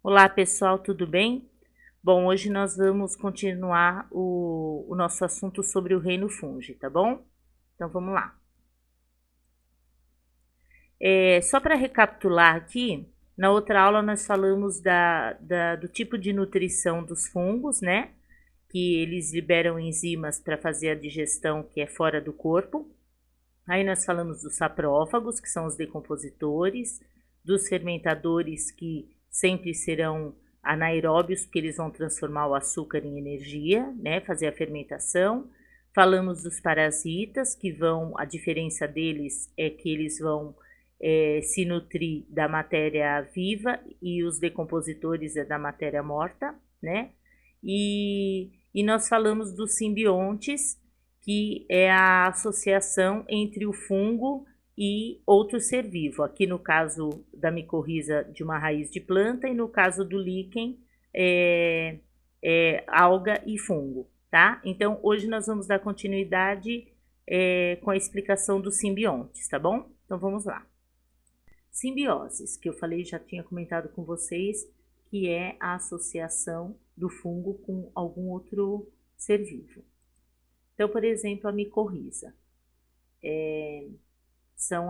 Olá pessoal, tudo bem? Bom, hoje nós vamos continuar o nosso assunto sobre o reino fungi, tá bom? Então vamos lá. Só para recapitular aqui, na outra aula nós falamos do tipo de nutrição dos fungos, né? Que eles liberam enzimas para fazer a digestão que é fora do corpo. Aí nós falamos dos saprófagos, que são os decompositores, dos fermentadores, que sempre serão anaeróbios, porque eles vão transformar o açúcar em energia, né, fazer a fermentação. Falamos dos parasitas, que vão, a diferença deles é que eles vão se nutrir da matéria viva e os decompositores é da matéria morta, né? E nós falamos dos simbiontes, que é a associação entre o fungo e outro ser vivo. Aqui no caso da micorriza, de uma raiz de planta, e no caso do líquen, é, alga e fungo, tá? Então, hoje nós vamos dar continuidade com a explicação dos simbiontes, tá bom? Então, vamos lá. Simbioses, que eu falei, já tinha comentado com vocês, que é a associação do fungo com algum outro ser vivo. Então, por exemplo, a micorriza. São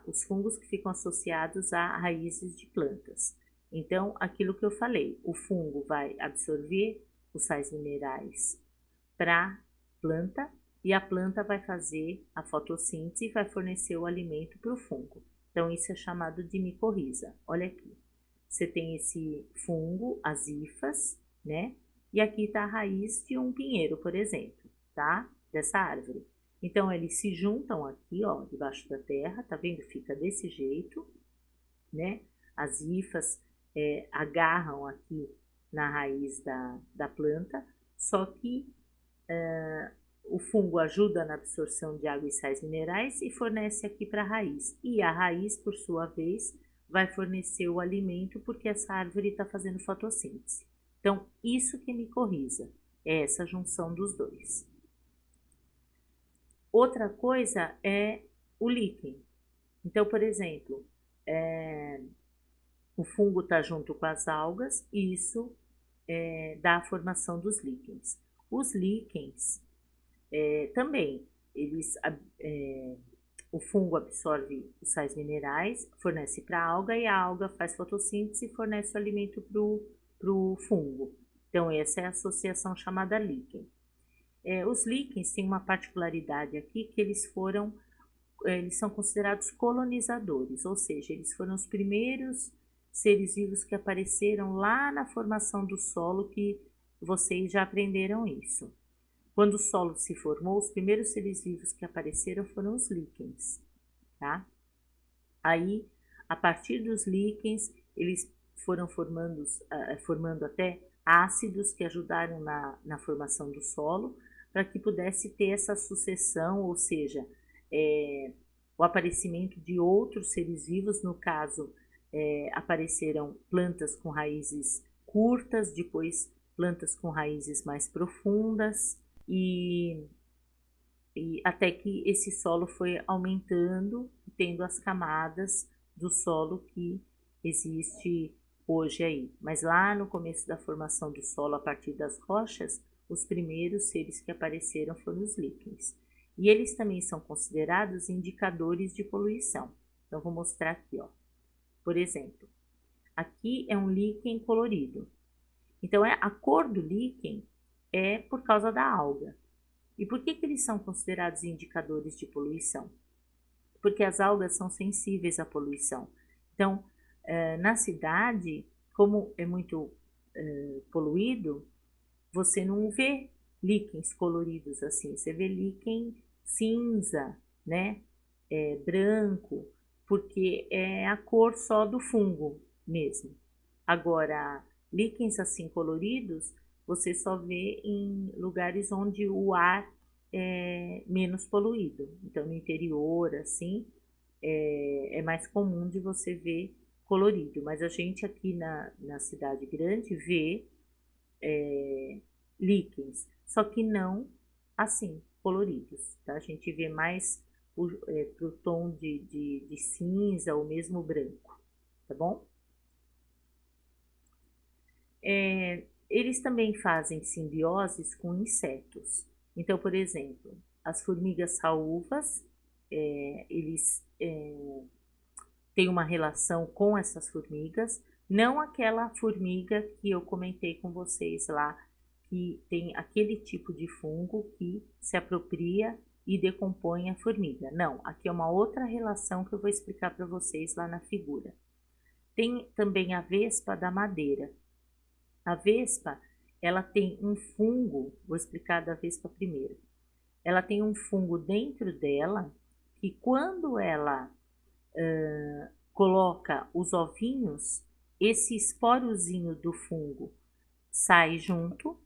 os fungos que ficam associados a raízes de plantas. Então, aquilo que eu falei, o fungo vai absorver os sais minerais para a planta e a planta vai fazer a fotossíntese e vai fornecer o alimento para o fungo. Então, isso é chamado de micorriza. Olha aqui, você tem esse fungo, as hifas, né? E aqui está a raiz de um pinheiro, por exemplo, tá? Dessa árvore. Então, eles se juntam aqui, ó, debaixo da terra, tá vendo? Fica desse jeito, né? As hifas agarram aqui na raiz da planta, só que o fungo ajuda na absorção de água e sais minerais e fornece aqui para a raiz. E a raiz, por sua vez, vai fornecer o alimento porque essa árvore está fazendo fotossíntese. Então, isso que me corrija, é essa junção dos dois. Outra coisa é o líquen. Então, por exemplo, o fungo está junto com as algas e isso dá a formação dos líquens. Os líquens também, o fungo absorve os sais minerais, fornece para a alga e a alga faz fotossíntese e fornece o alimento para o fungo. Então, essa é a associação chamada líquen. Os líquens têm uma particularidade aqui que eles são considerados colonizadores, ou seja, eles foram os primeiros seres vivos que apareceram lá na formação do solo, que vocês já aprenderam isso. Quando o solo se formou, os primeiros seres vivos que apareceram foram os líquens, tá? Aí, a partir dos líquens, eles foram formando até ácidos que ajudaram na formação do solo, para que pudesse ter essa sucessão, ou seja, o aparecimento de outros seres vivos. No caso, apareceram plantas com raízes curtas, depois plantas com raízes mais profundas, e até que esse solo foi aumentando, tendo as camadas do solo que existe hoje aí. Mas lá no começo da formação do solo, a partir das rochas, os primeiros seres que apareceram foram os líquens. E eles também são considerados indicadores de poluição. Então, vou mostrar aqui, ó. Por exemplo, aqui é um líquen colorido. Então, a cor do líquen é por causa da alga. E por que eles são considerados indicadores de poluição? Porque as algas são sensíveis à poluição. Então, na cidade, como é muito poluído, você não vê líquens coloridos assim, você vê líquen cinza, né? Branco, porque é a cor só do fungo mesmo. Agora, líquens assim coloridos, você só vê em lugares onde o ar é menos poluído. Então, no interior, assim, é mais comum de você ver colorido. Mas a gente aqui na cidade grande vê líquens, só que não assim, coloridos, tá? A gente vê mais pro tom de cinza ou mesmo branco, tá bom? Eles também fazem simbioses com insetos. Então, por exemplo, as formigas saúvas, eles têm uma relação com essas formigas, não aquela formiga que eu comentei com vocês lá, que tem aquele tipo de fungo que se apropria e decompõe a formiga. Não, aqui é uma outra relação que eu vou explicar para vocês lá na figura. Tem também a vespa da madeira. A vespa, ela tem um fungo, vou explicar da vespa primeiro. Ela tem um fungo dentro dela que quando ela coloca os ovinhos, esse esporozinho do fungo sai junto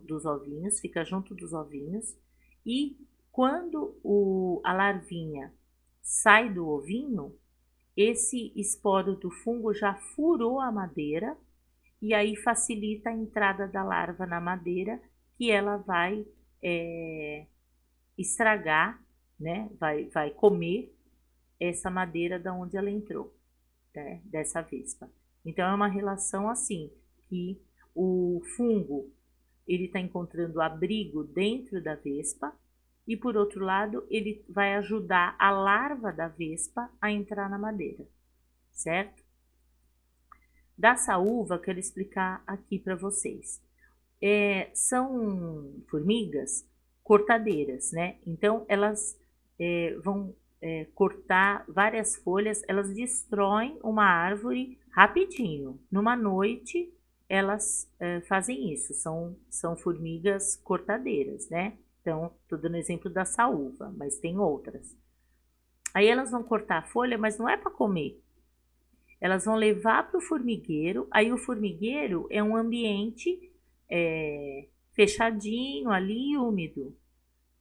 dos ovinhos, fica junto dos ovinhos, e quando a larvinha sai do ovinho, esse esporo do fungo já furou a madeira e aí facilita a entrada da larva na madeira, que ela vai estragar, né? Vai comer essa madeira da onde ela entrou, né? Dessa vespa. Então é uma relação assim, que o fungo ele está encontrando abrigo dentro da vespa e por outro lado ele vai ajudar a larva da vespa a entrar na madeira, certo? Da saúva, quero explicar aqui para vocês. São formigas cortadeiras, né? Então elas vão cortar várias folhas, elas destroem uma árvore rapidinho. Numa noite elas fazem isso, são formigas cortadeiras, né? Então, estou dando exemplo da saúva, mas tem outras. Aí elas vão cortar a folha, mas não é para comer. Elas vão levar para o formigueiro, aí o formigueiro é um ambiente fechadinho ali, úmido.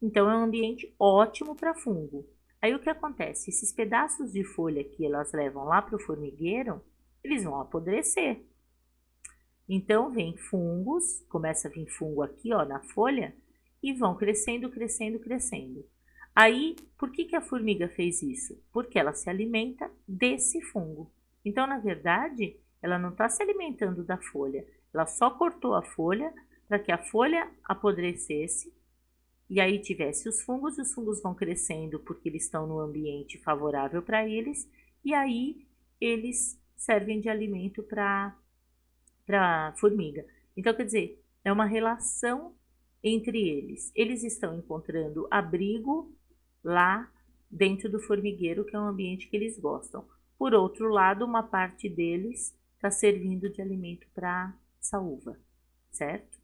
Então é um ambiente ótimo para fungo. Aí o que acontece? Esses pedaços de folha que elas levam lá para o formigueiro, eles vão apodrecer. Então vem fungos, começa a vir fungo aqui ó, na folha, e vão crescendo, crescendo, crescendo. Aí, por que a formiga fez isso? Porque ela se alimenta desse fungo. Então, na verdade, ela não está se alimentando da folha, ela só cortou a folha para que a folha apodrecesse e aí tivesse os fungos vão crescendo porque eles estão no ambiente favorável para eles, e aí eles servem de alimento para a formiga. Então, quer dizer, é uma relação entre eles. Eles estão encontrando abrigo lá dentro do formigueiro, que é um ambiente que eles gostam. Por outro lado, uma parte deles está servindo de alimento para a saúva, certo?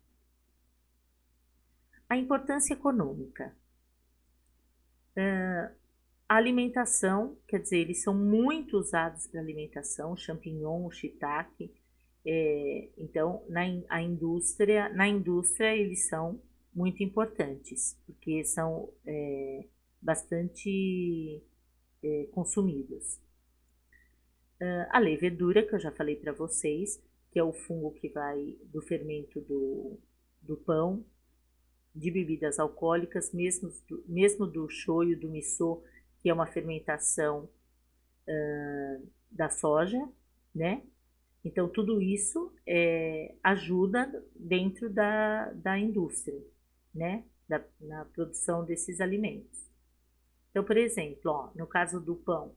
A importância econômica. A alimentação, quer dizer, eles são muito usados para alimentação, o champignon, o shiitake. Então, na indústria eles são muito importantes, porque são bastante consumidos. A levedura, que eu já falei para vocês, que é o fungo que vai do fermento do pão, de bebidas alcoólicas, mesmo do shoyu, do miso, que é uma fermentação da soja, né? Então, tudo isso ajuda dentro da indústria, né? Na produção desses alimentos. Então, por exemplo, ó, no caso do pão,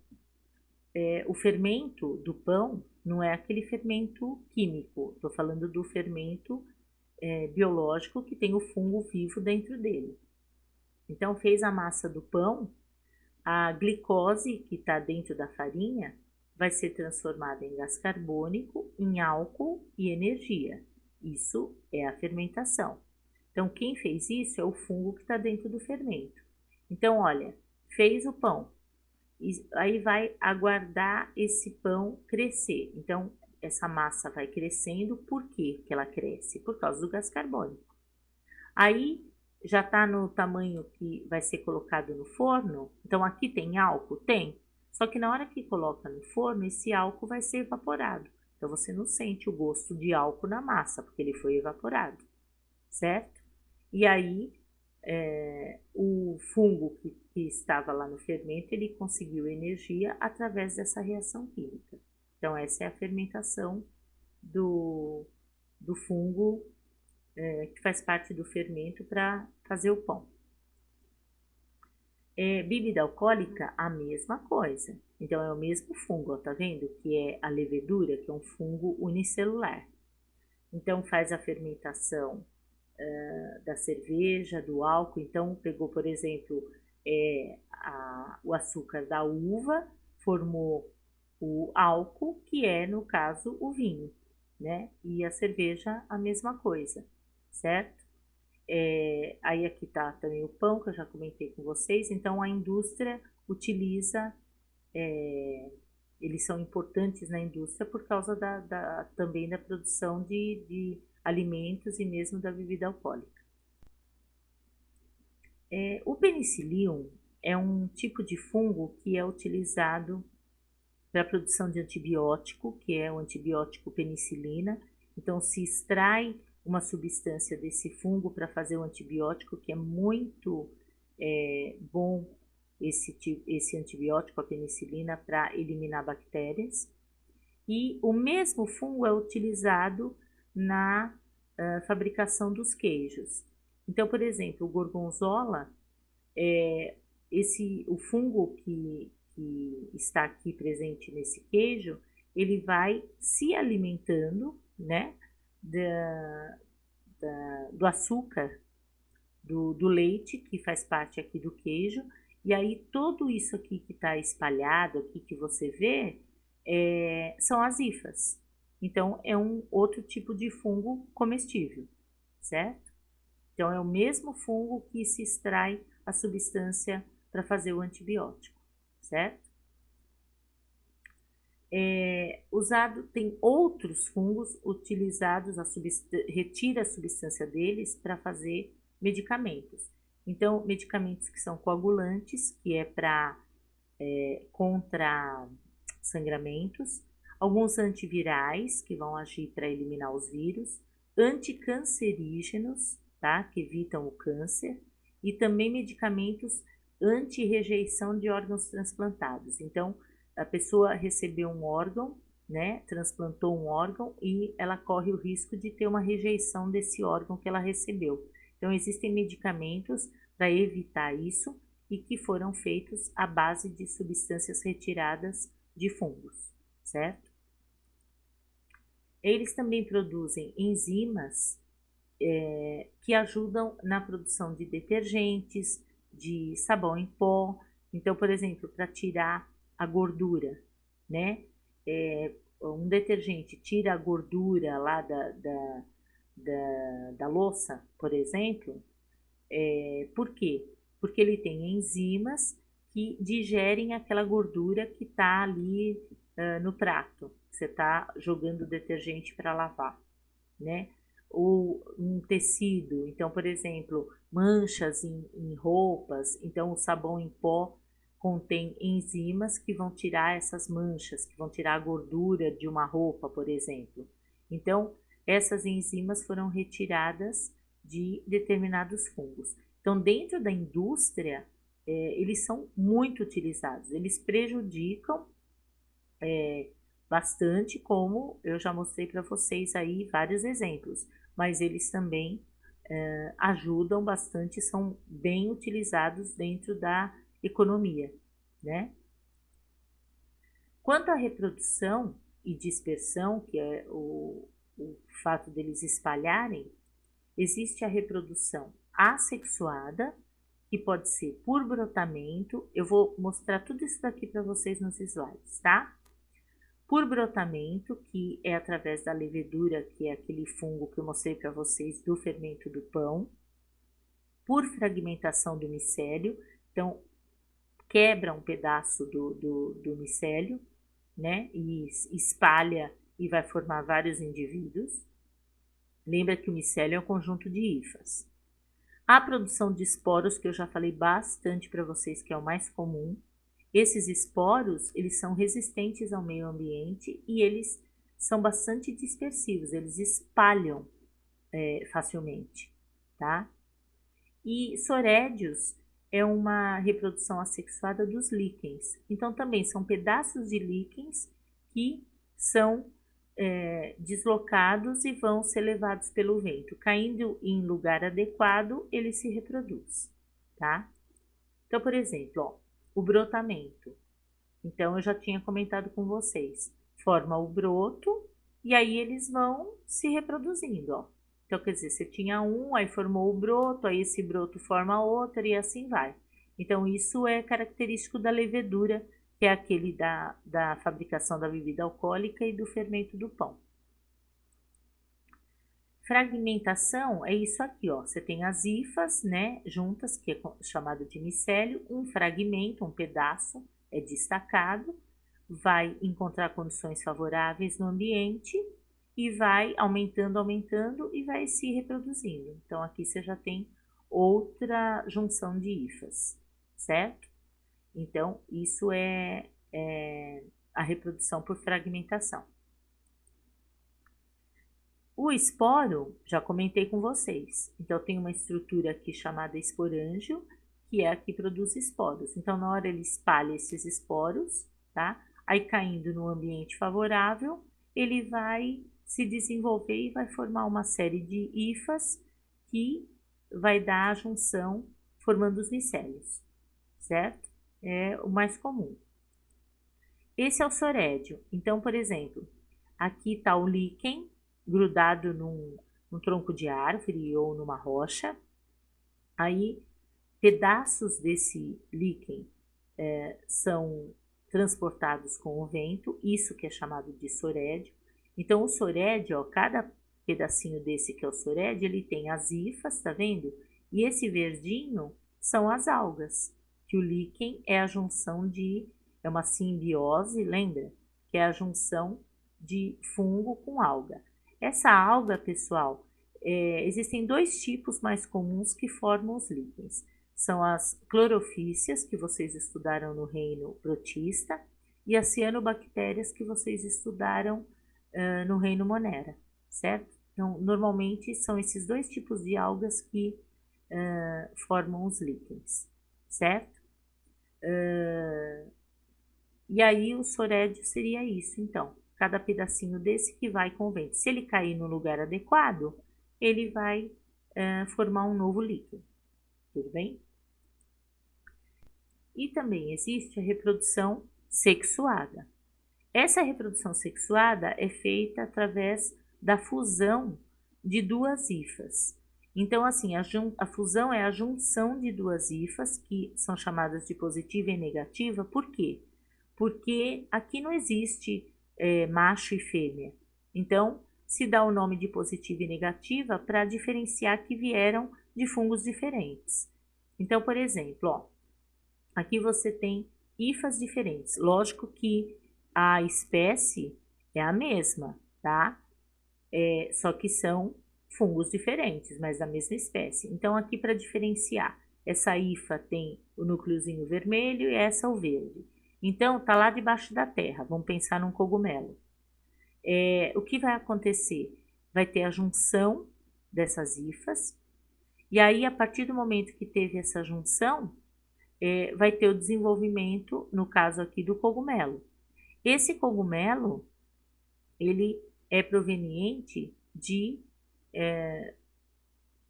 o fermento do pão não é aquele fermento químico, estou falando do fermento biológico que tem o fungo vivo dentro dele. Então, fez a massa do pão, a glicose que está dentro da farinha vai ser transformada em gás carbônico, em álcool e energia. Isso é a fermentação. Então, quem fez isso é o fungo que está dentro do fermento. Então, olha, fez o pão, aí vai aguardar esse pão crescer. Então, essa massa vai crescendo. Por que ela cresce? Por causa do gás carbônico. Aí já está no tamanho que vai ser colocado no forno. Então aqui tem álcool? Tem. Só que na hora que coloca no forno, esse álcool vai ser evaporado. Então você não sente o gosto de álcool na massa, porque ele foi evaporado, certo? E aí o fungo que estava lá no fermento, ele conseguiu energia através dessa reação química. Então essa é a fermentação do do fungo que faz parte do fermento para fazer o pão. Bebida alcoólica, a mesma coisa. Então, é o mesmo fungo, ó, tá vendo? Que é a levedura, que é um fungo unicelular. Então, faz a fermentação da cerveja, do álcool. Então, pegou, por exemplo, o açúcar da uva, formou o álcool, que é, no caso, o vinho, né? E a cerveja, a mesma coisa, certo? Aí aqui tá também o pão, que eu já comentei com vocês. Então, a indústria utiliza, eles são importantes na indústria por causa também da produção de alimentos e mesmo da bebida alcoólica. O penicillium é um tipo de fungo que é utilizado para a produção de antibiótico, que é o antibiótico penicilina. Então, se extrai uma substância desse fungo para fazer o antibiótico, que é muito bom esse antibiótico, a penicilina, para eliminar bactérias. E o mesmo fungo é utilizado na fabricação dos queijos. Então, por exemplo, o gorgonzola, o fungo que está aqui presente nesse queijo, ele vai se alimentando, né, do açúcar do leite, que faz parte aqui do queijo, e aí tudo isso aqui que está espalhado, aqui que você vê, são as hifas. Então, é um outro tipo de fungo comestível, certo? Então, é o mesmo fungo que se extrai a substância para fazer o antibiótico, certo? Tem outros fungos utilizados, retira a substância deles para fazer medicamentos. Então, medicamentos que são coagulantes, que é para contra sangramentos, alguns antivirais, que vão agir para eliminar os vírus, anticancerígenos, tá? Que evitam o câncer, e também medicamentos anti-rejeição de órgãos transplantados. Então, a pessoa recebeu um órgão, né? Transplantou um órgão e ela corre o risco de ter uma rejeição desse órgão que ela recebeu. Então, existem medicamentos para evitar isso e que foram feitos à base de substâncias retiradas de fungos, certo? Eles também produzem enzimas que ajudam na produção de detergentes, de sabão em pó. Então, por exemplo, para tirar a gordura, né? Um detergente tira a gordura lá da louça, por exemplo. Por quê? Porque ele tem enzimas que digerem aquela gordura que está ali no prato. Você está jogando detergente para lavar, né? Ou um tecido, então, por exemplo, manchas em roupas, então o sabão em pó contém enzimas que vão tirar essas manchas, que vão tirar a gordura de uma roupa, por exemplo. Então, essas enzimas foram retiradas de determinados fungos. Então, dentro da indústria, eles são muito utilizados, eles prejudicam bastante, como eu já mostrei para vocês aí vários exemplos, mas eles também ajudam bastante, são bem utilizados dentro da economia, né? Quanto à reprodução e dispersão, que é o fato deles espalharem, existe a reprodução assexuada, que pode ser por brotamento. Eu vou mostrar tudo isso daqui para vocês nos slides, tá? Por brotamento, que é através da levedura, que é aquele fungo que eu mostrei para vocês do fermento do pão. Por fragmentação do micélio, então quebra um pedaço do micélio, né? E espalha e vai formar vários indivíduos. Lembra que o micélio é um conjunto de hifas. A produção de esporos, que eu já falei bastante para vocês, que é o mais comum. Esses esporos, eles são resistentes ao meio ambiente e eles são bastante dispersivos, eles espalham facilmente, tá? E sorédios é uma reprodução assexuada dos líquens. Então, também são pedaços de líquens que são deslocados e vão ser levados pelo vento. Caindo em lugar adequado, ele se reproduz, tá? Então, por exemplo, ó, o brotamento. Então, eu já tinha comentado com vocês. Forma o broto e aí eles vão se reproduzindo, ó. Então, quer dizer, você tinha um, aí formou o broto, aí esse broto forma outro e assim vai. Então, isso é característico da levedura, que é aquele da fabricação da bebida alcoólica e do fermento do pão. Fragmentação é isso aqui, ó. Você tem as hifas, né, juntas, que é chamado de micélio, um fragmento, um pedaço, é destacado, vai encontrar condições favoráveis no ambiente e vai aumentando, aumentando e vai se reproduzindo. Então, aqui você já tem outra junção de hifas, certo? Então, isso é a reprodução por fragmentação. O esporo, já comentei com vocês. Então, tem uma estrutura aqui chamada esporângio, que é a que produz esporos. Então, na hora ele espalha esses esporos, tá? Aí, caindo no ambiente favorável, ele vai se desenvolver e vai formar uma série de hifas que vai dar a junção formando os micélios, certo? É o mais comum. Esse é o sorédio. Então, por exemplo, aqui está o líquen grudado num tronco de árvore ou numa rocha. Aí, pedaços desse líquen são transportados com o vento, isso que é chamado de sorédio. Então, o sorédio, ó, cada pedacinho desse que é o sorédio, ele tem as hifas, tá vendo? E esse verdinho são as algas, que o líquen é a junção é uma simbiose, lembra? Que é a junção de fungo com alga. Essa alga, pessoal, existem dois tipos mais comuns que formam os líquens. São as clorofícias, que vocês estudaram no reino protista, e as cianobactérias, que vocês estudaram no reino monera, certo? Então, normalmente são esses dois tipos de algas que formam os líquens, certo? E aí o sorédio seria isso, então. Cada pedacinho desse que vai com o vento. Se ele cair no lugar adequado, ele vai formar um novo líquido. Tudo bem? E também existe a reprodução sexuada. Essa reprodução sexuada é feita através da fusão de duas hifas. Então, assim, a fusão é a junção de duas hifas, que são chamadas de positiva e negativa. Por quê? Porque aqui não existe macho e fêmea. Então, se dá o nome de positiva e negativa para diferenciar que vieram de fungos diferentes. Então, por exemplo, ó, aqui você tem hifas diferentes. Lógico que a espécie é a mesma, tá? Só que são fungos diferentes, mas da mesma espécie. Então, aqui para diferenciar, essa hifa tem o núcleozinho vermelho e essa o verde. Então, tá lá debaixo da terra. Vamos pensar num cogumelo. O que vai acontecer? Vai ter a junção dessas hifas. E aí, a partir do momento que teve essa junção, vai ter o desenvolvimento, no caso aqui, do cogumelo. Esse cogumelo, ele é proveniente de,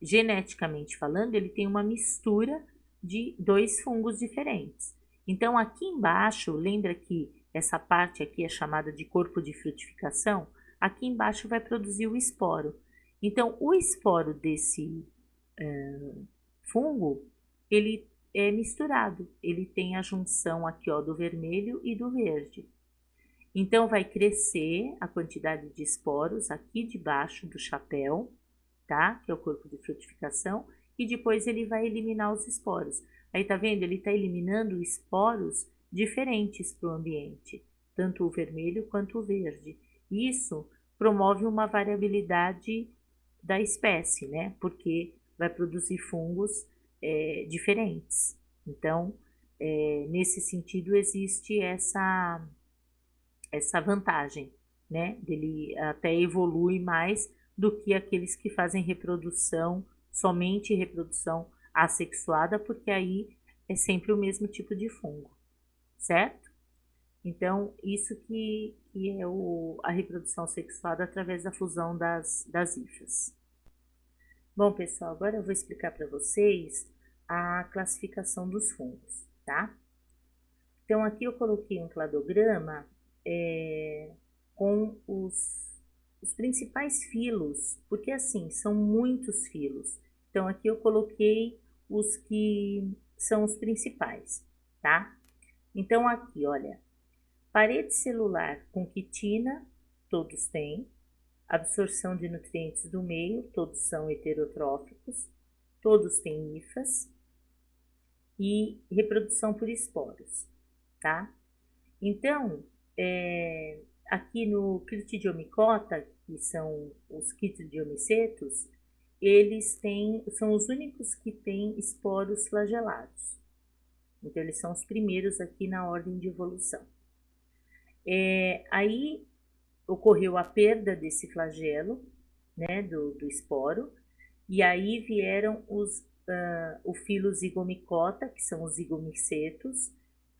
geneticamente falando, ele tem uma mistura de dois fungos diferentes. Então, aqui embaixo, lembra que essa parte aqui é chamada de corpo de frutificação? Aqui embaixo vai produzir o esporo. Então, o esporo desse fungo, ele é misturado. Ele tem a junção aqui, ó, do vermelho e do verde. Então, vai crescer a quantidade de esporos aqui debaixo do chapéu, tá? Que é o corpo de frutificação. E depois ele vai eliminar os esporos. Aí, tá vendo? Ele tá eliminando esporos diferentes para o ambiente, tanto o vermelho quanto o verde. Isso promove uma variabilidade da espécie, né? Porque vai produzir fungos diferentes. Então, nesse sentido, existe essa vantagem, né? Dele até evolui mais do que aqueles que fazem reprodução, somente reprodução assexuada, porque aí é sempre o mesmo tipo de fungo, certo? Então, isso que que é a reprodução sexuada através da fusão das hifas. Bom, pessoal, agora eu vou explicar para vocês a classificação dos fungos, tá? Então, aqui eu coloquei um cladograma com os principais filos, porque assim, são muitos filos. Então, aqui eu coloquei os que são os principais, tá? Então, aqui, olha, parede celular com quitina, todos têm. Absorção de nutrientes do meio, todos são heterotróficos, todos têm hifas. E reprodução por esporos, tá? Então, aqui no Clitidiomycota, que são os Chytridiomycetos, eles são os únicos que têm esporos flagelados. Então, eles são os primeiros aqui na ordem de evolução. Aí ocorreu a perda desse flagelo, né, do esporo, e aí vieram o filo Zygomycota, que são os zigomycetos,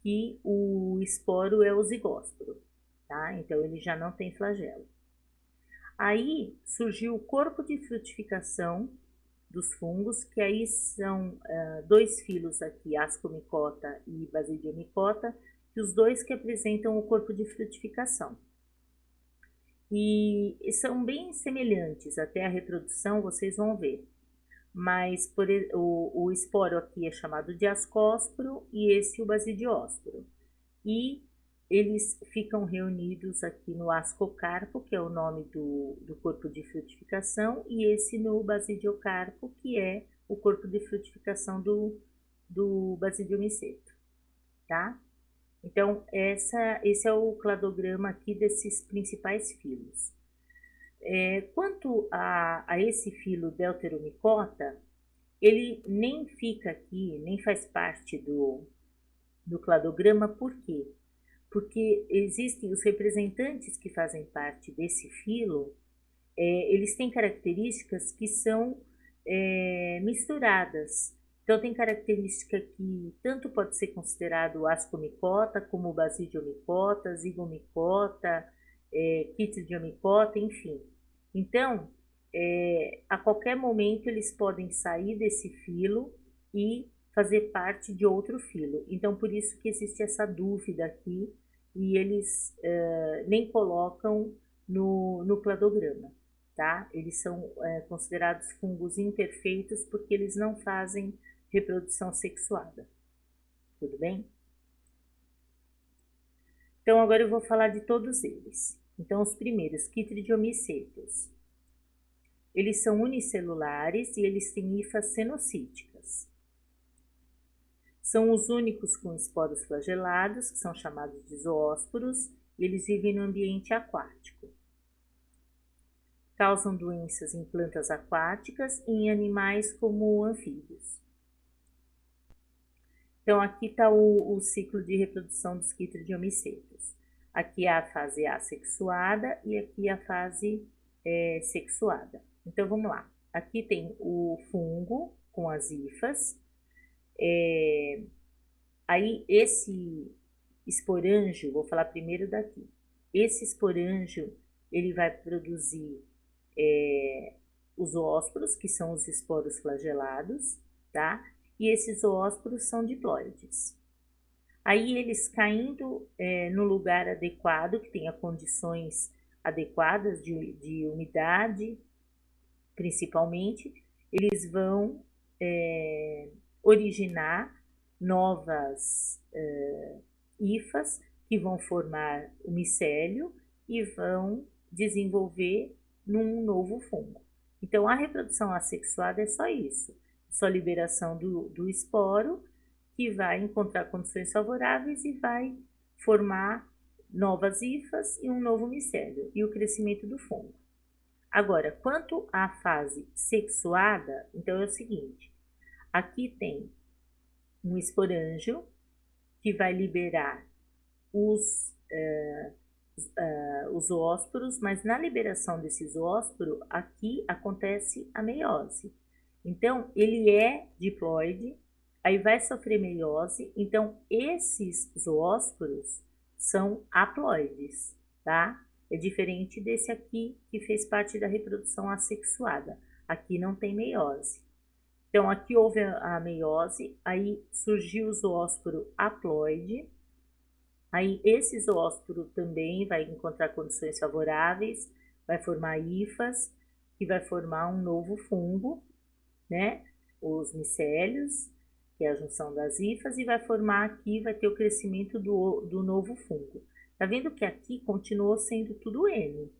e o esporo é o zigósporo, tá? Então, ele já não tem flagelo. Aí surgiu o corpo de frutificação dos fungos, que aí são dois filos aqui, Ascomycota e Basidiomycota, que os dois que apresentam o corpo de frutificação. E são bem semelhantes, até a reprodução vocês vão ver. Mas o esporo aqui é chamado de ascósporo e esse o basidiósporo. E eles ficam reunidos aqui no ascocarpo, que é o nome do corpo de frutificação, e esse no basidiocarpo, que é o corpo de frutificação do basidiomyceto, tá? Então, esse é o cladograma aqui desses principais filos. Quanto a esse filo Deuteromycota, ele nem fica aqui, nem faz parte do cladograma, por quê? Porque existem os representantes que fazem parte desse filo, eles têm características que são misturadas. Então, tem característica que tanto pode ser considerado Ascomycota, como Basidiomycota, Zygomycota, Chytridiomycota, enfim. Então, a qualquer momento eles podem sair desse filo e fazer parte de outro filo. Então, por isso que existe essa dúvida aqui e eles nem colocam no cladograma, tá? Eles são considerados fungos imperfeitos porque eles não fazem reprodução sexuada. Tudo bem? Então, agora eu vou falar de todos eles. Então, os primeiros, Chytridiomycetos. Eles são unicelulares e eles têm hifas cenocíticas. São os únicos com esporos flagelados, que são chamados de zoósporos, e eles vivem no ambiente aquático. Causam doenças em plantas aquáticas e em animais como anfíbios. Então, aqui está o ciclo de reprodução dos Chytridiomycetos. Aqui é a fase assexuada e aqui é a fase sexuada. Então, vamos lá. Aqui tem o fungo com as hifas. Aí, esse esporângio, vou falar primeiro daqui. Esse esporângio, ele vai produzir os zoósporos, que são os esporos flagelados, tá? E esses zoósporos são diploides. Aí, eles caindo no lugar adequado, que tenha condições adequadas de umidade, principalmente, eles vão originar novas hifas que vão formar o micélio e vão desenvolver num novo fungo. Então, a reprodução assexuada é só isso, só liberação do esporo, que vai encontrar condições favoráveis e vai formar novas hifas e um novo micélio, e o crescimento do fungo. Agora, quanto à fase sexuada, então é o seguinte, aqui tem um esporângio que vai liberar os zoósporos, mas na liberação desse zoósporo, aqui acontece a meiose. Então, ele é diploide, aí vai sofrer meiose, então esses zoósporos são haploides, tá? É diferente desse aqui, que fez parte da reprodução assexuada. Aqui não tem meiose. Então, aqui houve a meiose, aí surgiu o zoósporo haploide. Aí, esse zoósporo também vai encontrar condições favoráveis, vai formar hifas, que vai formar um novo fungo, né? Os micélios, que é a junção das hifas, e vai formar aqui, vai ter o crescimento do novo fungo. Tá vendo que aqui continuou sendo tudo N,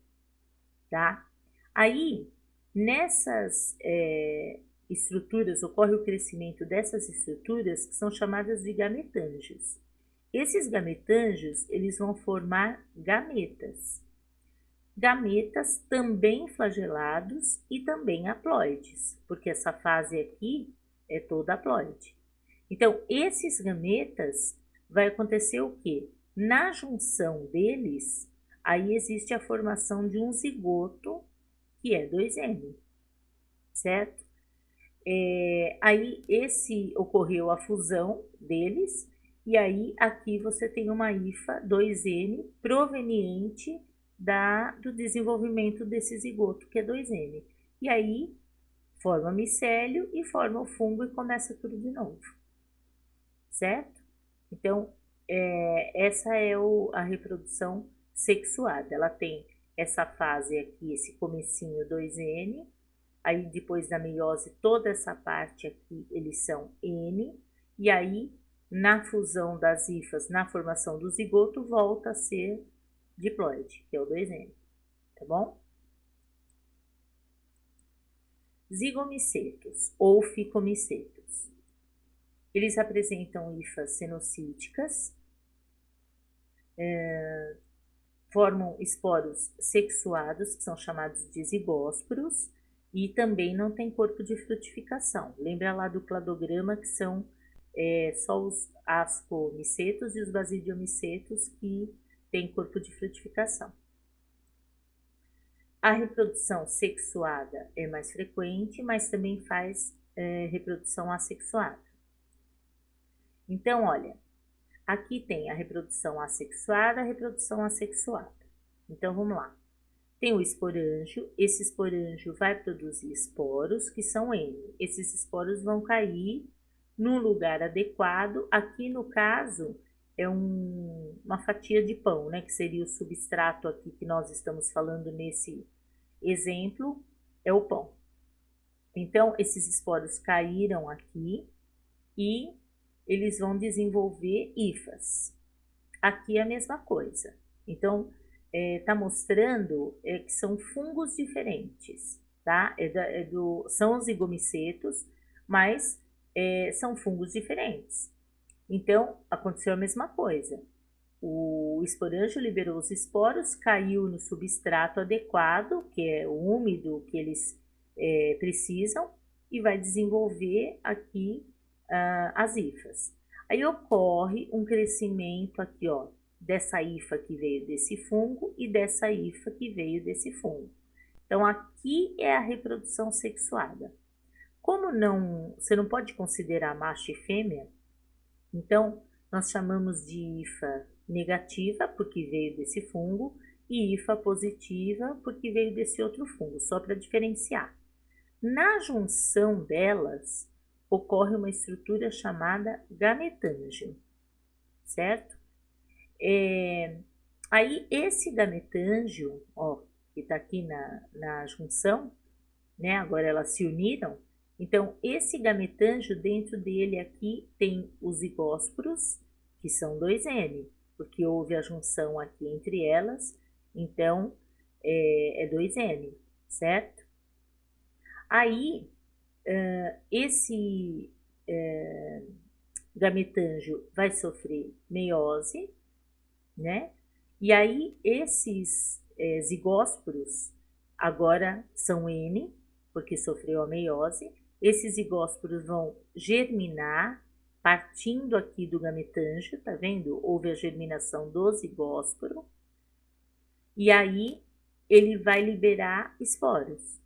tá? Aí, nessas estruturas, ocorre o crescimento dessas estruturas que são chamadas de gametângios. Esses gametângios, eles vão formar gametas. Gametas também flagelados e também haploides, porque essa fase aqui é toda haploide. Então, esses gametas, vai acontecer o quê? Na junção deles, aí existe a formação de um zigoto, que é 2M, certo? Aí, ocorreu a fusão deles, e aí aqui você tem uma hifa 2M proveniente do desenvolvimento desse zigoto, que é 2M. E aí, forma micélio e forma o fungo e começa tudo de novo, certo? Então, essa é a reprodução sexuada. Ela tem essa fase aqui, esse comecinho 2N, aí depois da meiose, toda essa parte aqui, eles são N, e aí, na fusão das hifas, na formação do zigoto, volta a ser diploide, que é o 2N, tá bom? Zigomicetos ou ficomicetos. Eles apresentam hifas cenocíticas, formam esporos sexuados, que são chamados de zigósporos, e também não tem corpo de frutificação. Lembra lá do cladograma, que são só os ascomicetos e os basidiomicetos que têm corpo de frutificação. A reprodução sexuada é mais frequente, mas também faz reprodução assexuada. Então, olha, aqui tem a reprodução assexuada, a reprodução assexuada. Então, vamos lá. Tem o esporângio, esse esporângio vai produzir esporos, que são N. Esses esporos vão cair no lugar adequado. Aqui, no caso, é uma fatia de pão, né? Que seria o substrato aqui que nós estamos falando nesse exemplo, é o pão. Então, esses esporos caíram aqui e eles vão desenvolver hifas. Aqui é a mesma coisa. Então, tá mostrando que são fungos diferentes, tá? São os zigomicetos, mas são fungos diferentes. Então, aconteceu a mesma coisa. O esporângio liberou os esporos, caiu no substrato adequado, que é o úmido que eles precisam, e vai desenvolver aqui as hifas. Aí ocorre um crescimento aqui, ó, dessa hifa que veio desse fungo e dessa hifa que veio desse fungo. Então, aqui é a reprodução sexuada. Como você não pode considerar macho e fêmea, então nós chamamos de hifa negativa, porque veio desse fungo, e hifa positiva, porque veio desse outro fungo, só para diferenciar. Na junção delas, ocorre uma estrutura chamada gametângio, certo? Aí, esse gametângio, ó, que está aqui na junção, né? Agora elas se uniram. Então, esse gametângio, dentro dele aqui, tem os zigósporos, que são 2N, porque houve a junção aqui entre elas, então, é 2N, certo? Aí, esse gametângio vai sofrer meiose, né? E aí, esses zigósporos agora são N, porque sofreu a meiose. Esses zigósporos vão germinar, partindo aqui do gametângio, tá vendo? Houve a germinação do zigósporo. E aí, ele vai liberar esporos,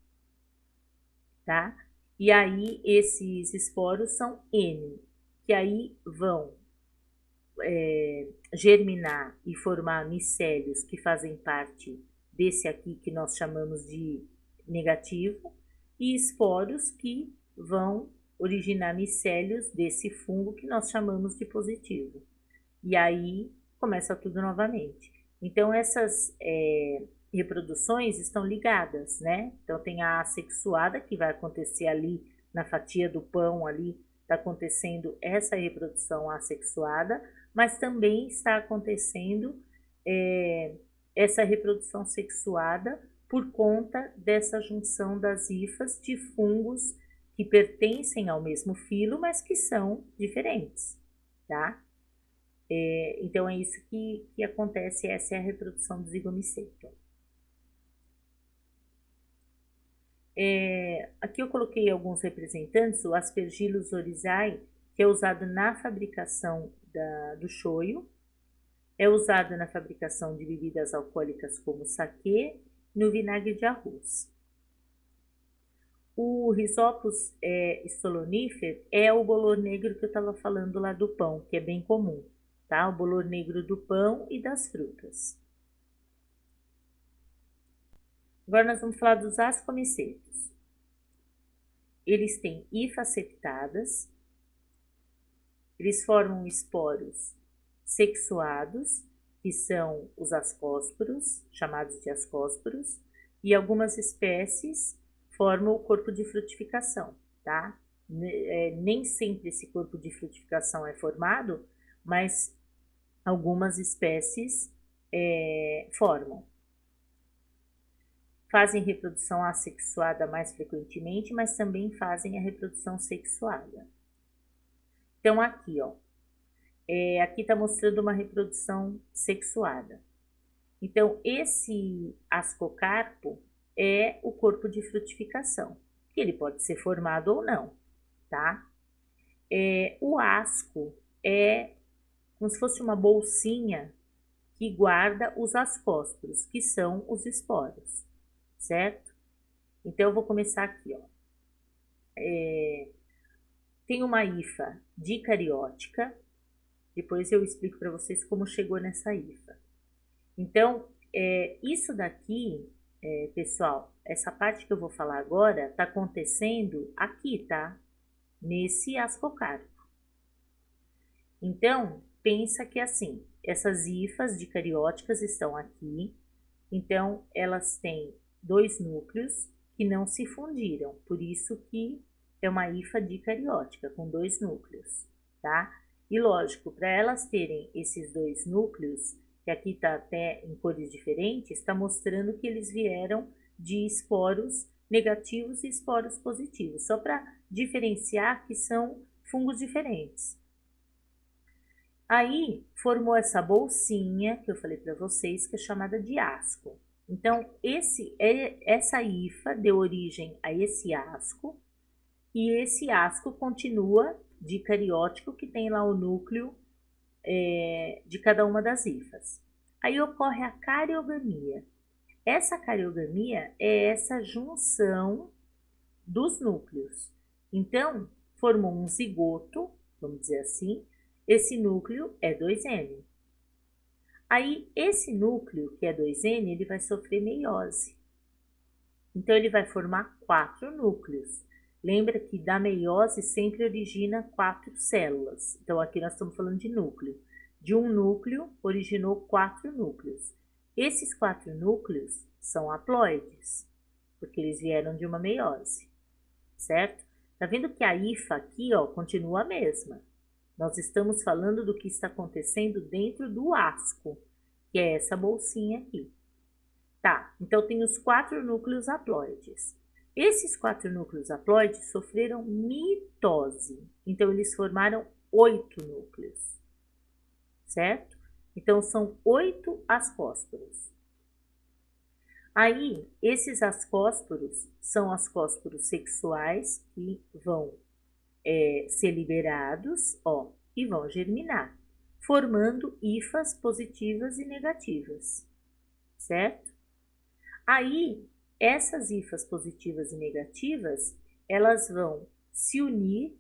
tá? E aí, esses esporos são N, que aí vão germinar e formar micélios que fazem parte desse aqui que nós chamamos de negativo, e esporos que vão originar micélios desse fungo que nós chamamos de positivo. E aí começa tudo novamente. Então, essas reproduções estão ligadas, né? Então, tem a assexuada, que vai acontecer ali na fatia do pão, ali está acontecendo essa reprodução assexuada, mas também está acontecendo essa reprodução sexuada por conta dessa junção das hifas de fungos que pertencem ao mesmo filo, mas que são diferentes, tá? Então, é isso que acontece, essa é a reprodução do zigomiceto. Aqui eu coloquei alguns representantes, o Aspergillus oryzae, que é usado na fabricação do shoyu, é usado na fabricação de bebidas alcoólicas como saquê, no vinagre de arroz. O Rhizopus stolonifer é o bolor negro que eu estava falando lá do pão, que é bem comum, tá? O bolor negro do pão e das frutas. Agora nós vamos falar dos ascomicetos. Eles têm hifas septadas, eles formam esporos sexuados, que são os ascósporos, chamados de ascósporos, e algumas espécies formam o corpo de frutificação, tá? Nem sempre esse corpo de frutificação é formado, mas algumas espécies formam. Fazem reprodução assexuada mais frequentemente, mas também fazem a reprodução sexuada. Então, aqui, ó, aqui está mostrando uma reprodução sexuada. Então, esse ascocarpo é o corpo de frutificação, que ele pode ser formado ou não, tá? O asco é como se fosse uma bolsinha que guarda os ascósporos, que são os esporos, certo? Então, eu vou começar aqui, ó. Tem uma hifa dicariótica, depois eu explico para vocês como chegou nessa hifa. Então, isso daqui, pessoal, essa parte que eu vou falar agora, está acontecendo aqui, tá? Nesse ascocarpo. Então, pensa que assim, essas hifas dicarióticas estão aqui, então elas têm 2 núcleos que não se fundiram, por isso que é uma hifa dicariótica, com 2 núcleos, tá? E lógico, para elas terem esses 2 núcleos, que aqui está até em cores diferentes, está mostrando que eles vieram de esporos negativos e esporos positivos, só para diferenciar que são fungos diferentes. Aí, formou essa bolsinha, que eu falei para vocês, que é chamada de asco. Então, essa hifa deu origem a esse asco, e esse asco continua dicariótico, que tem lá o núcleo de cada uma das hifas. Aí ocorre a cariogamia. Essa cariogamia é essa junção dos núcleos. Então, formou um zigoto, vamos dizer assim, esse núcleo é 2N. Aí, esse núcleo, que é 2N, ele vai sofrer meiose. Então, ele vai formar 4 núcleos. Lembra que da meiose sempre origina 4 células. Então, aqui nós estamos falando de núcleo. De um núcleo, originou 4 núcleos. Esses 4 núcleos são haploides, porque eles vieram de uma meiose, certo? Tá vendo que a hifa aqui, ó, continua a mesma. Nós estamos falando do que está acontecendo dentro do asco, que é essa bolsinha aqui. Tá, então tem os 4 núcleos haploides. Esses 4 núcleos haploides sofreram mitose, então eles formaram 8 núcleos, certo? Então são 8 ascósporos. Aí, esses ascósporos são ascósporos sexuais que vão ser liberados, ó, e vão germinar, formando hifas positivas e negativas, certo? Aí, essas hifas positivas e negativas, elas vão se unir,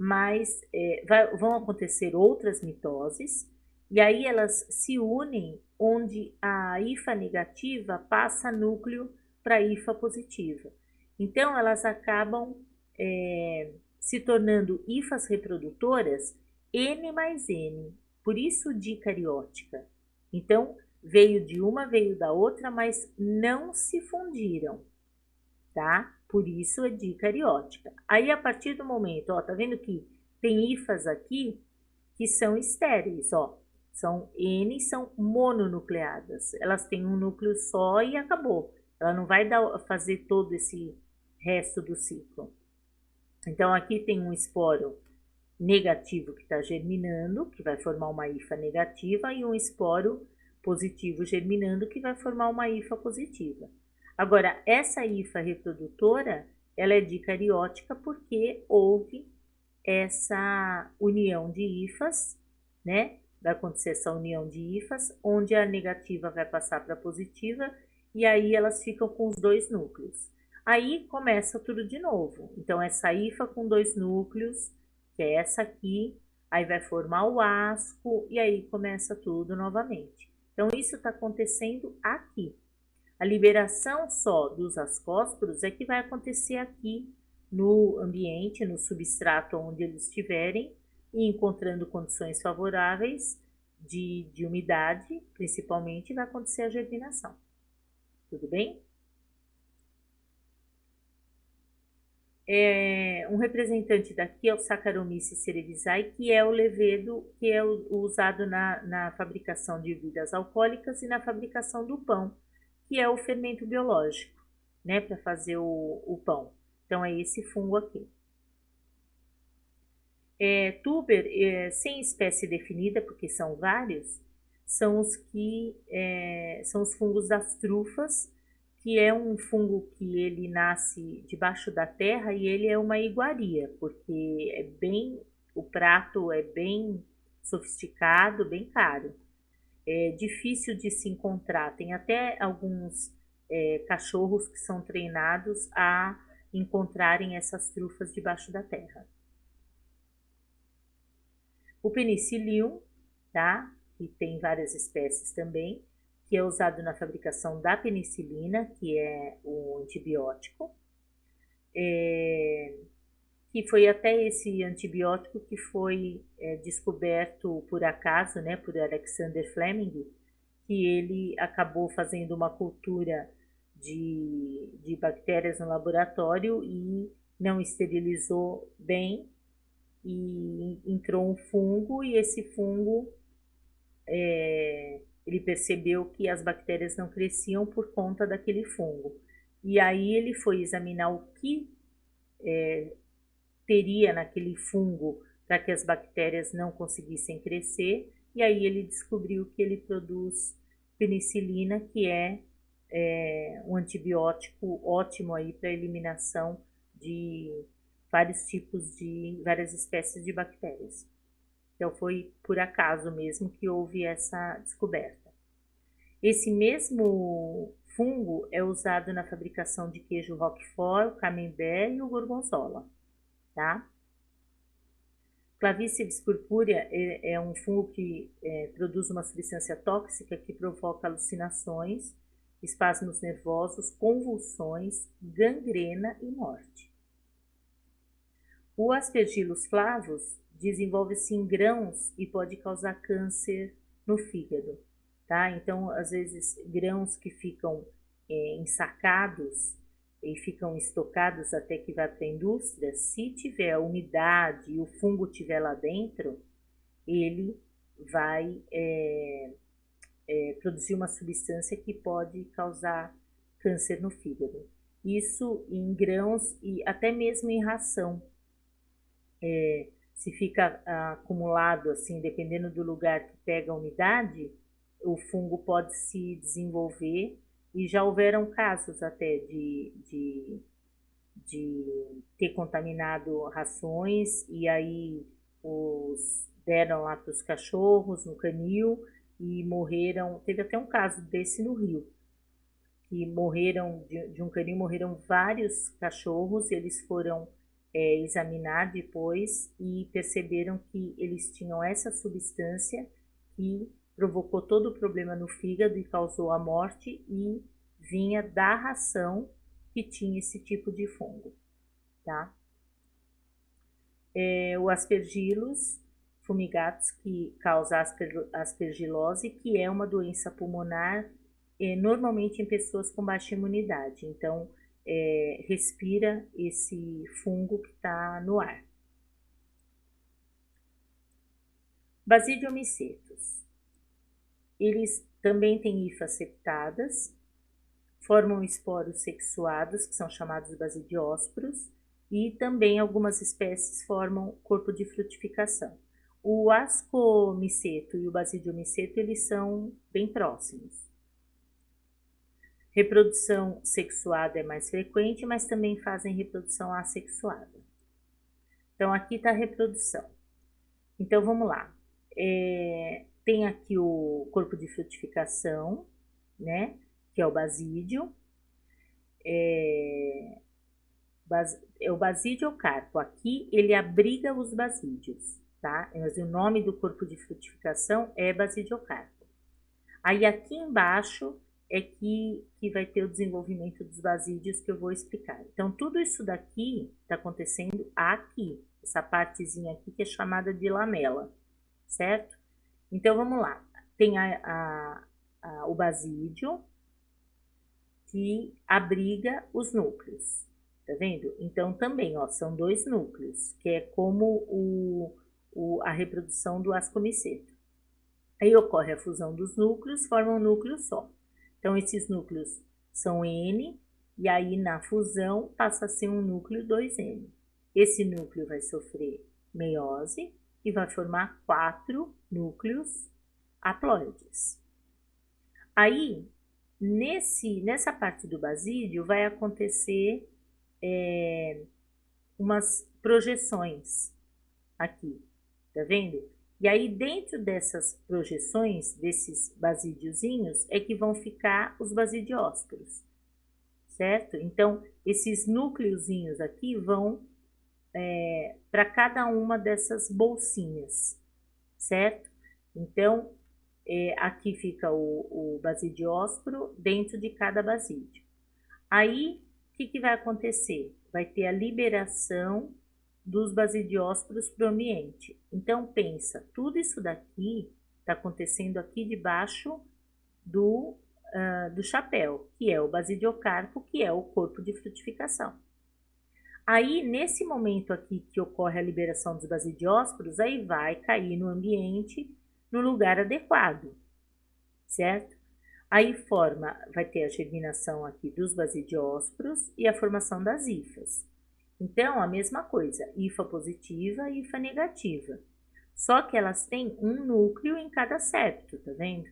mas vão acontecer outras mitoses, e aí elas se unem onde a hifa negativa passa núcleo para a hifa positiva. Então, elas acabam se tornando hifas reprodutoras N mais N, por isso dicariótica. Então, veio de uma, veio da outra, mas não se fundiram, tá? Por isso é dicariótica. Aí, a partir do momento, ó, tá vendo que tem hifas aqui que são estéreis, ó. São N, são mononucleadas. Elas têm um núcleo só e acabou. Ela não vai fazer todo esse resto do ciclo. Então, aqui tem um esporo negativo que está germinando, que vai formar uma hifa negativa, e um esporo positivo germinando, que vai formar uma hifa positiva. Agora, essa hifa reprodutora, ela é dicariótica porque houve essa união de hifas, né? Vai acontecer essa união de hifas, onde a negativa vai passar para a positiva, e aí elas ficam com os dois núcleos. Aí começa tudo de novo. Então, essa hifa com dois núcleos, que é essa aqui, aí vai formar o asco, e aí começa tudo novamente. Então, isso está acontecendo aqui. A liberação só dos ascósporos é que vai acontecer aqui no ambiente, no substrato onde eles estiverem, e encontrando condições favoráveis de umidade, principalmente, vai acontecer a germinação. Tudo bem? Um representante daqui é o Saccharomyces cerevisiae, que é o levedo que é usado na fabricação de bebidas alcoólicas e na fabricação do pão, que é o fermento biológico, né, para fazer o pão. Então, é esse fungo aqui. Tuber, sem espécie definida, porque são vários, são os fungos das trufas, que é um fungo que ele nasce debaixo da terra e ele é uma iguaria, porque o prato é bem sofisticado, bem caro. É difícil de se encontrar. Tem até alguns cachorros que são treinados a encontrarem essas trufas debaixo da terra. O penicillium, tá? Que tem várias espécies também, que é usado na fabricação da penicilina, que é o antibiótico. Que foi até esse antibiótico que foi descoberto por acaso, né, por Alexander Fleming, que ele acabou fazendo uma cultura de bactérias no laboratório e não esterilizou bem, e entrou um fungo, e esse fungo ele percebeu que as bactérias não cresciam por conta daquele fungo. E aí ele foi examinar o que teria naquele fungo para que as bactérias não conseguissem crescer, e aí ele descobriu que ele produz penicilina, que é um antibiótico ótimo aí para eliminação de várias espécies de bactérias. Então foi por acaso mesmo que houve essa descoberta. Esse mesmo fungo é usado na fabricação de queijo Roquefort, o Camembert e o Gorgonzola, tá? Clavíceps purpúrea é um fungo que produz uma substância tóxica que provoca alucinações, espasmos nervosos, convulsões, gangrena e morte. O Aspergillus flavus desenvolve-se em grãos e pode causar câncer no fígado, tá? Então, às vezes, grãos que ficam ensacados e ficam estocados até que vai para a indústria, se tiver umidade e o fungo estiver lá dentro, ele vai produzir uma substância que pode causar câncer no fígado. Isso em grãos e até mesmo em ração. Se fica acumulado, assim, dependendo do lugar que pega a umidade, o fungo pode se desenvolver, e já houveram casos até de ter contaminado rações, e aí deram lá para os cachorros no canil e morreram. Teve até um caso desse no Rio, que morreram de um canil, morreram vários cachorros, e eles foram examinar depois e perceberam que eles tinham essa substância que provocou todo o problema no fígado e causou a morte e vinha da ração que tinha esse tipo de fungo, tá? O aspergillus fumigatus, que causa aspergilose, que é uma doença pulmonar, normalmente em pessoas com baixa imunidade. Então, respira esse fungo que está no ar. Basidiomicetus. Eles também têm hifas septadas, formam esporos sexuados, que são chamados basidiósporos, e também algumas espécies formam corpo de frutificação. O ascomiceto e o basidiomiceto, eles são bem próximos. Reprodução sexuada é mais frequente, mas também fazem reprodução assexuada. Então, aqui está a reprodução. Então, vamos lá. Tem aqui o corpo de frutificação, né? Que é o basídio. O basidiocarpo. Aqui ele abriga os basídios, tá? Mas o nome do corpo de frutificação é basidiocarpo. Aí aqui embaixo é que vai ter o desenvolvimento dos basídios que eu vou explicar. Então, tudo isso daqui está acontecendo aqui, essa partezinha aqui que é chamada de lamela, certo? Então, vamos lá. Tem o basídio que abriga os núcleos, tá vendo? Então, também, ó, são dois núcleos, que é como a reprodução do ascomiceto. Aí ocorre a fusão dos núcleos, forma um núcleo só. Então, esses núcleos são N, e aí na fusão passa a ser um núcleo 2N. Esse núcleo vai sofrer meiose e vai formar 4 núcleos haploides. Aí, nessa parte do basídio, vai acontecer umas projeções aqui, tá vendo? E aí, dentro dessas projeções, desses basídiozinhos, é que vão ficar os basidiósporos, certo? Então, esses núcleozinhos aqui vão para cada uma dessas bolsinhas, certo? Então, aqui fica o basidiósporo dentro de cada basídio. Aí, o que vai acontecer? Vai ter a liberação dos basidiósporos para o ambiente. Então, pensa, tudo isso daqui está acontecendo aqui debaixo do chapéu, que é o basidiocarpo, que é o corpo de frutificação. Aí, nesse momento aqui que ocorre a liberação dos basidiósporos, aí vai cair no ambiente no lugar adequado, certo? Aí vai ter a germinação aqui dos basidiósporos e a formação das hifas. Então, a mesma coisa, hifa positiva e hifa negativa. Só que elas têm um núcleo em cada septo, tá vendo?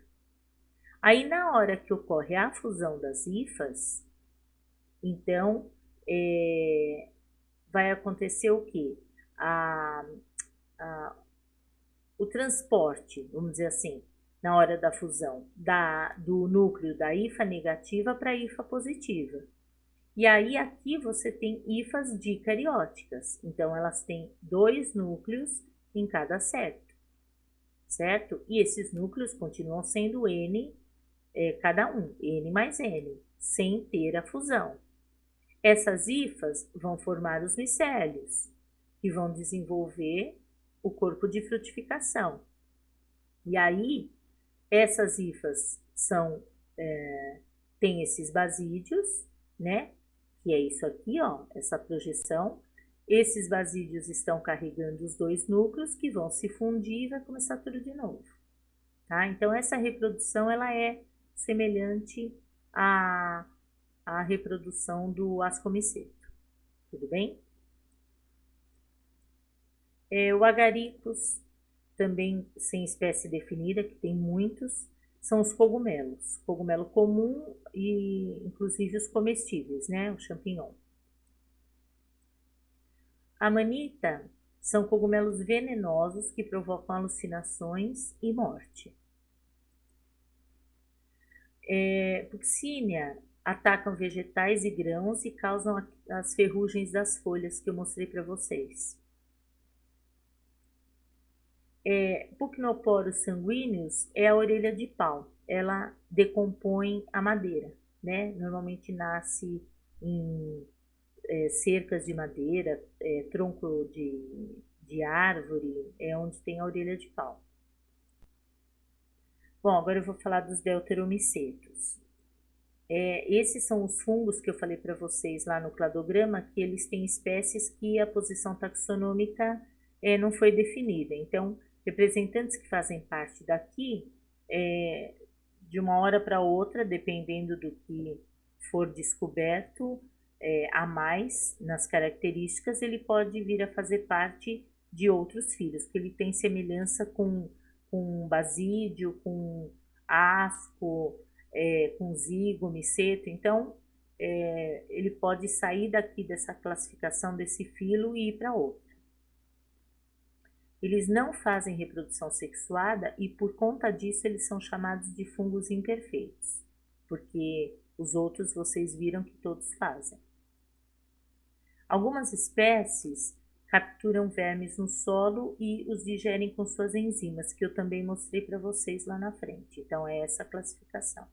Aí, na hora que ocorre a fusão das hifas, então, vai acontecer o quê? O transporte, vamos dizer assim, na hora da fusão, do núcleo da hifa negativa para a hifa positiva. E aí, aqui você tem hifas dicarióticas. Então, elas têm 2 núcleos em cada septo, certo? E esses núcleos continuam sendo N, cada um, N mais N, sem ter a fusão. Essas hifas vão formar os micélios, que vão desenvolver o corpo de frutificação. E aí, essas hifas têm esses basídios, né? Que é isso aqui, ó, essa projeção. Esses basídios estão carregando os 2 núcleos que vão se fundir e vai começar tudo de novo, tá? Então, essa reprodução, ela é semelhante à reprodução do ascomiceto, tudo bem? O agaricus, também sem espécie definida, que tem muitos, são os cogumelos. Cogumelo comum e, inclusive, os comestíveis, né? O champignon. A manita são cogumelos venenosos que provocam alucinações e morte. Puccínia atacam vegetais e grãos e causam as ferrugens das folhas que eu mostrei para vocês. Pucnoporos sanguíneos é a orelha de pau. Ela decompõe a madeira, né? Normalmente nasce em cercas de madeira, tronco de árvore, é onde tem a orelha de pau. Bom, agora eu vou falar dos deuteromicetos. Esses são os fungos que eu falei para vocês lá no cladograma, que eles têm espécies que a posição taxonômica não foi definida. Então, representantes que fazem parte daqui, de uma hora para outra, dependendo do que for descoberto a mais nas características, ele pode vir a fazer parte de outros filhos, que ele tem semelhança com basídio, com asco, com zigo, miceto. Então, ele pode sair daqui dessa classificação desse filo e ir para outro. Eles não fazem reprodução sexuada e, por conta disso, eles são chamados de fungos imperfeitos, porque os outros vocês viram que todos fazem. Algumas espécies capturam vermes no solo e os digerem com suas enzimas, que eu também mostrei para vocês lá na frente. Então, é essa a classificação.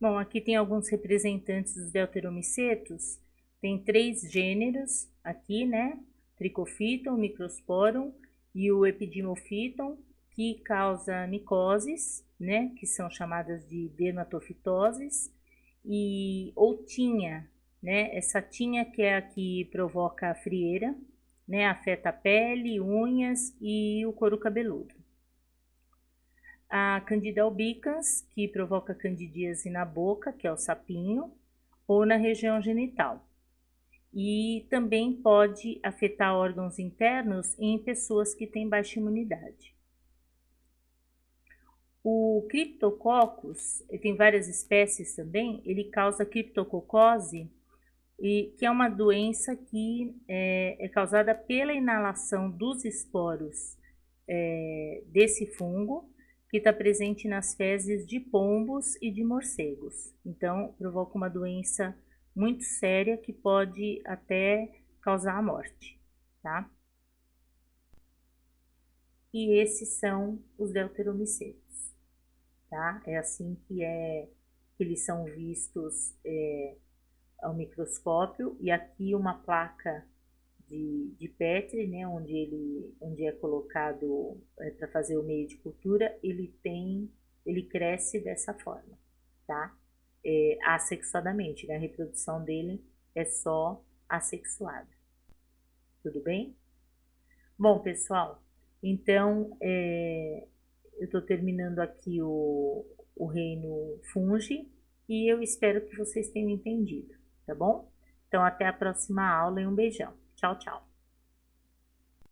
Bom, aqui tem alguns representantes dos deuteromicetos. Tem 3 gêneros aqui, né? Trichophyton, Microsporum e o Epidimophyton, que causa micoses, né? Que são chamadas de dermatofitoses, ou tinha, né? Essa tinha que é a que provoca a frieira, né? Afeta a pele, unhas e o couro cabeludo. A Candida albicans, que provoca candidíase na boca, que é o sapinho, ou na região genital. E também pode afetar órgãos internos em pessoas que têm baixa imunidade. O Cryptococcus, tem várias espécies também, ele causa criptococose, que é uma doença que é causada pela inalação dos esporos desse fungo, que está presente nas fezes de pombos e de morcegos. Então, provoca uma doença muito séria que pode até causar a morte, tá? E esses são os deuteromicetos, tá? É assim que eles são vistos ao microscópio. E aqui uma placa de Petri, né, onde é colocado para fazer o meio de cultura, ele cresce dessa forma, tá? Assexuadamente, né? A reprodução dele é só assexuada. Tudo bem? Bom, pessoal, então eu estou terminando aqui o reino fungi e eu espero que vocês tenham entendido, tá bom? Então, até a próxima aula e um beijão. Tchau, tchau.